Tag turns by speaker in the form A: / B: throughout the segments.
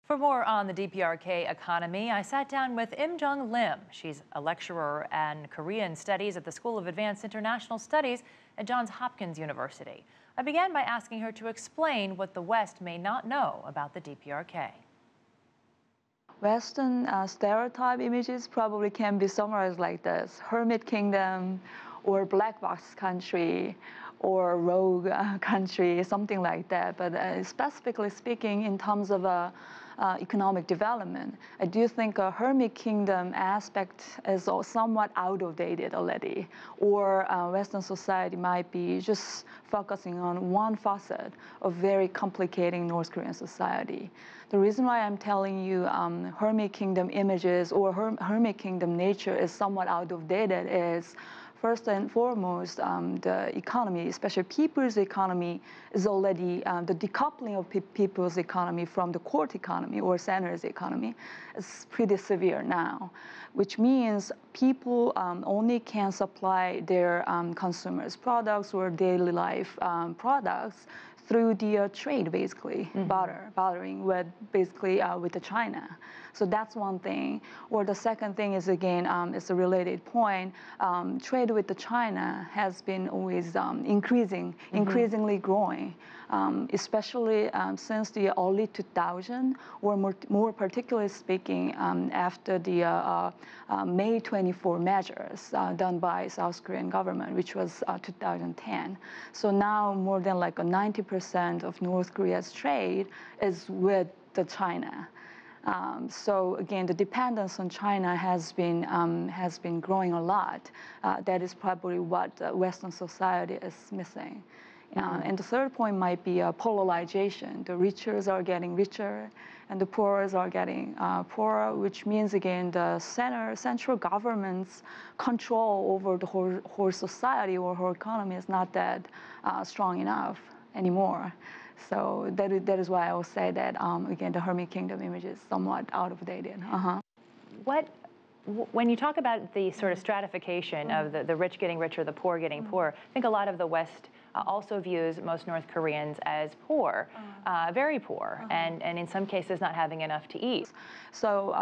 A: For more on the DPRK economy, I sat down with Eunjung Lim. She's a lecturer in Korean Studies at the School of Advanced International Studies at Johns Hopkins University. I began by asking her to explain what the West may not know about the DPRK.
B: Western stereotype images probably can be summarized like this: hermit kingdom, or black box country, or rogue country, something like that. But specifically speaking, in terms of economic development, I do think a hermit kingdom aspect is somewhat outdated already, or Western society might be just focusing on one facet of very complicating North Korean society. The reason why I'm telling you hermit kingdom images or hermit kingdom nature is somewhat outdated is, first and foremost, the economy, especially people's economy, is already the decoupling of people's economy from the court economy or center's economy is pretty severe now, which means people only can supply their consumers' products or daily life products through the trade, basically, bartering with basically with the China. So that's one thing. Or the second thing is, again, it's a related point. Trade with the China has been always increasingly growing, especially since the early 2000s, or more particularly speaking, after the May 24 measures done by South Korean government, which was 2010. So now more than like 90% of North Korea's trade is with the China. So again, the dependence on China has been growing a lot. That is probably what Western society is missing. And the third point might be polarization. The richers are getting richer, and the poorers are getting poorer, which means, again, the central government's control over the whole society or whole economy is not that strong enough anymore. So that is why I will say that, again, the hermit kingdom image is somewhat outdated.
A: When you talk about the sort of stratification of the rich getting richer, the poor getting poorer, I think a lot of the West also views most North Koreans as poor, very poor, and in some cases not having enough to eat.
B: So,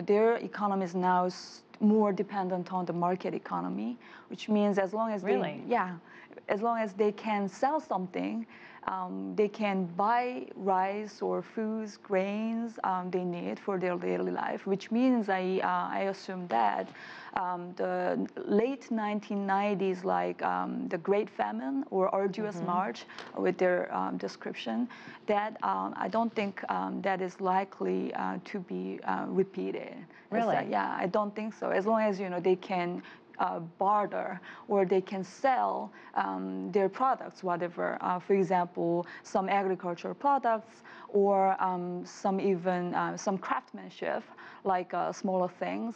B: their economy is now more dependent on the market economy, which means as long as as long as they can sell something, they can buy rice or foods, grains they need for their daily life, which means I assume that the late 1990s, like the Great Famine or Arduous March with their description, that I don't think that is likely to be repeated.
A: Really?
B: Yeah, I don't think so. As long as, they can barter, or they can sell their products, whatever. For example, some agricultural products, or some craftsmanship, like smaller things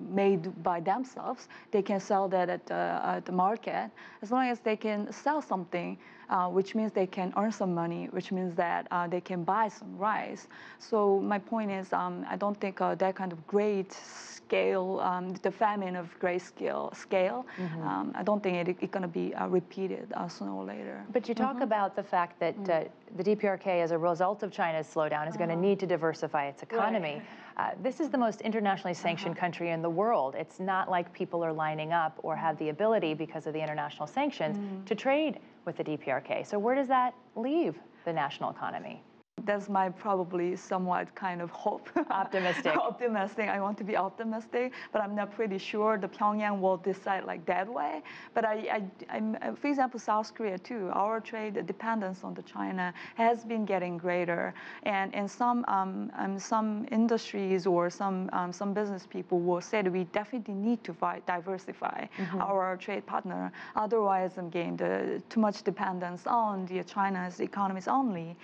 B: made by themselves. They can sell that at the market. As long as they can sell something, which means they can earn some money, which means that they can buy some rice. So my point is, I don't think that kind of great scale, the famine of great scale, I don't think it's going to be repeated sooner or later.
A: But you talk about the fact that the DPRK, as a result of China's slowdown, is going to need to diversify its economy. Right. This is the most internationally sanctioned country in the world. It's not like people are lining up or have the ability, because of the international sanctions, to trade with the DPRK. So where does that leave the national economy?
B: That's my probably somewhat kind of hope.
A: Optimistic.
B: Optimistic. I want to be optimistic, but I'm not pretty sure the Pyongyang will decide like that way. But for example, South Korea too, our trade dependence on the China has been getting greater, and some industries or some business people will say that we definitely need to diversify our trade partner. Otherwise, again, too much dependence on the China's economies only